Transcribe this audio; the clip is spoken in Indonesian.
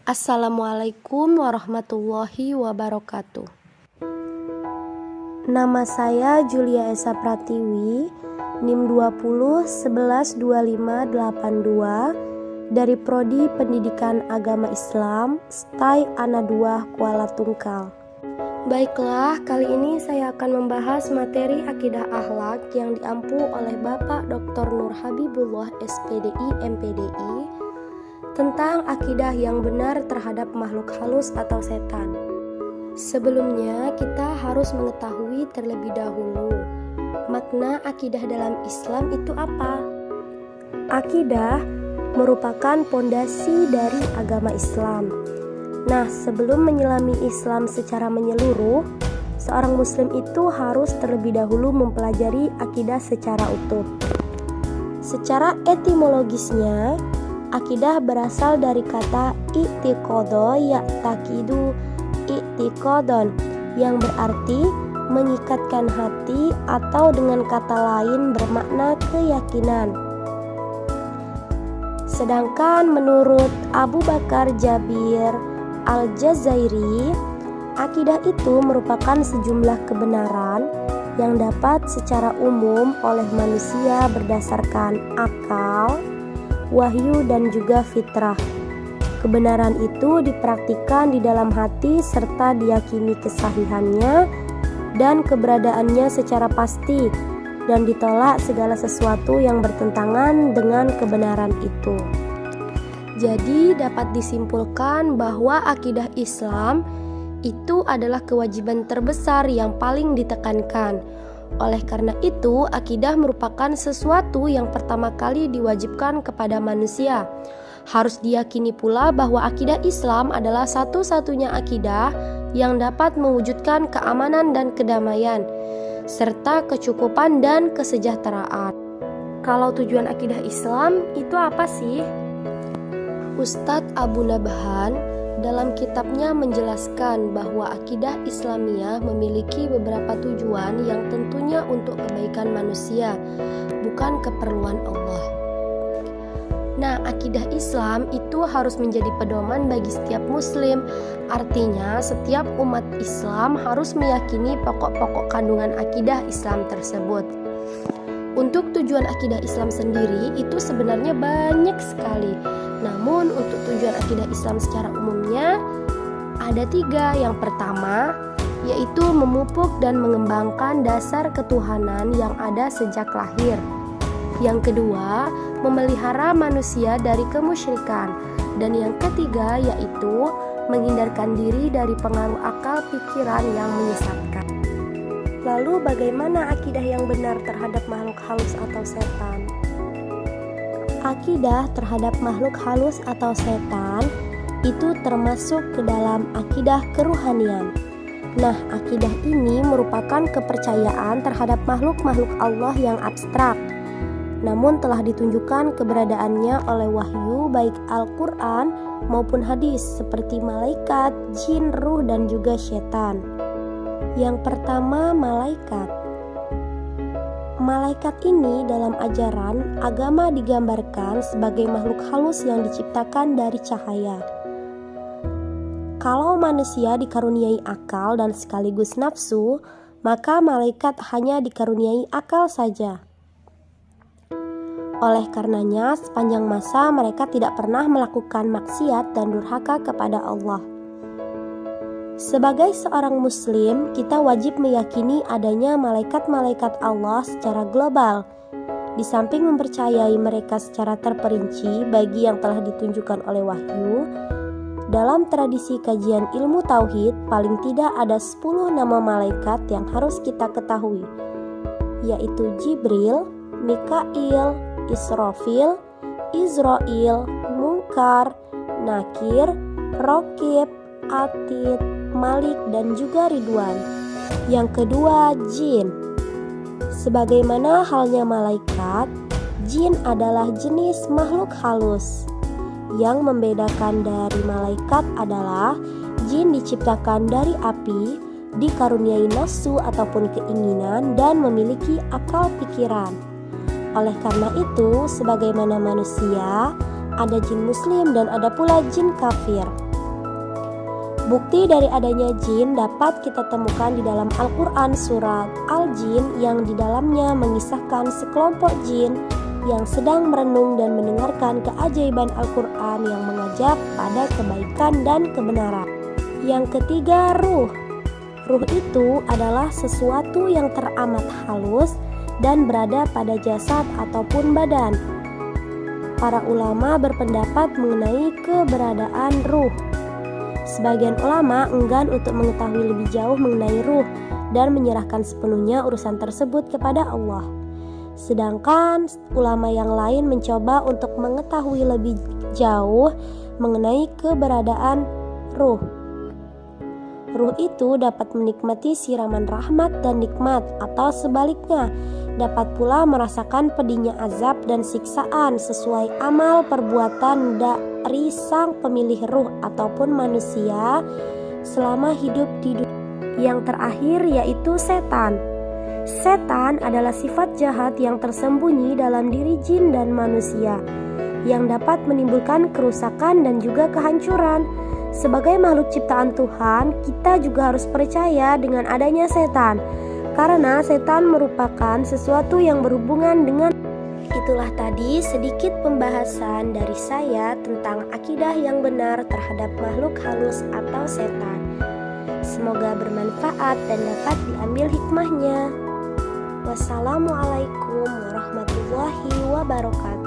Assalamualaikum warahmatullahi wabarakatuh. Nama saya Julia Esa Pratiwi, NIM 20 11 25 82 dari Prodi Pendidikan Agama Islam, STAI ANA 2 Kuala Tungkal. Baiklah, kali ini saya akan membahas materi akidah akhlak yang diampu oleh Bapak Dr. Nur Habibullah SPDI MPDI tentang akidah yang benar terhadap makhluk halus atau setan. Sebelumnya, kita harus mengetahui terlebih dahulu makna akidah dalam Islam itu apa. Akidah merupakan pondasi dari agama Islam. Nah, sebelum menyelami Islam secara menyeluruh, seorang muslim itu harus terlebih dahulu mempelajari akidah secara utuh. Secara etimologisnya, akidah berasal dari kata i'tiqadha ya'taqidu i'tiqadhan yang berarti mengikatkan hati atau dengan kata lain bermakna keyakinan. Sedangkan menurut Abu Bakar Jabir Al-Jazairi, akidah itu merupakan sejumlah kebenaran yang dapat secara umum oleh manusia berdasarkan akal, wahyu dan juga fitrah. Kebenaran itu dipraktikkan di dalam hati serta diyakini kesahihannya dan keberadaannya secara pasti, dan ditolak segala sesuatu yang bertentangan dengan kebenaran itu. Jadi dapat disimpulkan bahwa akidah Islam itu adalah kewajiban terbesar yang paling ditekankan. Oleh karena itu, akidah merupakan sesuatu yang pertama kali diwajibkan kepada manusia. Harus diyakini pula bahwa akidah Islam adalah satu-satunya akidah yang dapat mewujudkan keamanan dan kedamaian, serta kecukupan dan kesejahteraan. Kalau tujuan akidah Islam itu apa sih? Ustadz Abu Nabhan dalam kitabnya menjelaskan bahwa akidah Islamiyah memiliki beberapa tujuan yang tentunya untuk kebaikan manusia, bukan keperluan Allah. Nah, akidah Islam itu harus menjadi pedoman bagi setiap muslim. Artinya, setiap umat Islam harus meyakini pokok-pokok kandungan akidah Islam tersebut. Untuk tujuan akidah Islam sendiri itu sebenarnya banyak sekali. Namun untuk tujuan akidah Islam secara umumnya ada 3. Yang pertama yaitu memupuk dan mengembangkan dasar ketuhanan yang ada sejak lahir. Yang kedua, memelihara manusia dari kemusyrikan. Dan yang ketiga yaitu menghindarkan diri dari pengaruh akal pikiran yang menyesatkan. Lalu bagaimana akidah yang benar terhadap makhluk halus atau setan? Akidah terhadap makhluk halus atau setan itu termasuk ke dalam akidah keruhanian. Nah, akidah ini merupakan kepercayaan terhadap makhluk-makhluk Allah yang abstrak, namun telah ditunjukkan keberadaannya oleh wahyu baik Al-Quran maupun hadis seperti malaikat, jin, ruh, dan juga setan. Yang pertama, malaikat. Malaikat ini dalam ajaran agama digambarkan sebagai makhluk halus yang diciptakan dari cahaya. Kalau manusia dikaruniai akal dan sekaligus nafsu, maka malaikat hanya dikaruniai akal saja. Oleh karenanya, sepanjang masa mereka tidak pernah melakukan maksiat dan durhaka kepada Allah. Sebagai seorang muslim, kita wajib meyakini adanya malaikat-malaikat Allah secara global. Di samping mempercayai mereka secara terperinci bagi yang telah ditunjukkan oleh wahyu, dalam tradisi kajian ilmu tauhid paling tidak ada 10 nama malaikat yang harus kita ketahui, yaitu Jibril, Mikail, Israfil, Izrail, Munkar, Nakir, Raqib, Atid, Malik, dan juga Ridwan. Yang kedua, jin. Sebagaimana halnya malaikat, jin adalah jenis makhluk halus. Yang membedakan dari malaikat adalah jin diciptakan dari api, dikaruniai nafsu ataupun keinginan, dan memiliki akal pikiran. Oleh karena itu, sebagaimana manusia, ada jin muslim dan ada pula jin kafir. Bukti dari adanya jin dapat kita temukan di dalam Al-Quran surat Al-Jin yang di dalamnya mengisahkan sekelompok jin yang sedang merenung dan mendengarkan keajaiban Al-Quran yang mengajak pada kebaikan dan kebenaran. Yang ketiga, ruh. Ruh itu adalah sesuatu yang teramat halus dan berada pada jasad ataupun badan. Para ulama berpendapat mengenai keberadaan ruh. Sebagian ulama enggan untuk mengetahui lebih jauh mengenai ruh dan menyerahkan sepenuhnya urusan tersebut kepada Allah. Sedangkan ulama yang lain mencoba untuk mengetahui lebih jauh mengenai keberadaan ruh. Ruh itu dapat menikmati siraman rahmat dan nikmat, atau sebaliknya, dapat pula merasakan pedihnya azab dan siksaan sesuai amal perbuatan dari sang pemilik ruh ataupun manusia selama hidup di dunia. Yang terakhir yaitu setan. Setan adalah sifat jahat yang tersembunyi dalam diri jin dan manusia yang dapat menimbulkan kerusakan dan juga kehancuran. Sebagai makhluk ciptaan Tuhan, kita juga harus percaya dengan adanya setan, karena setan merupakan sesuatu yang berhubungan dengan. Itulah tadi sedikit pembahasan dari saya tentang akidah yang benar terhadap makhluk halus atau setan. Semoga bermanfaat dan dapat diambil hikmahnya. Wassalamualaikum warahmatullahi wabarakatuh.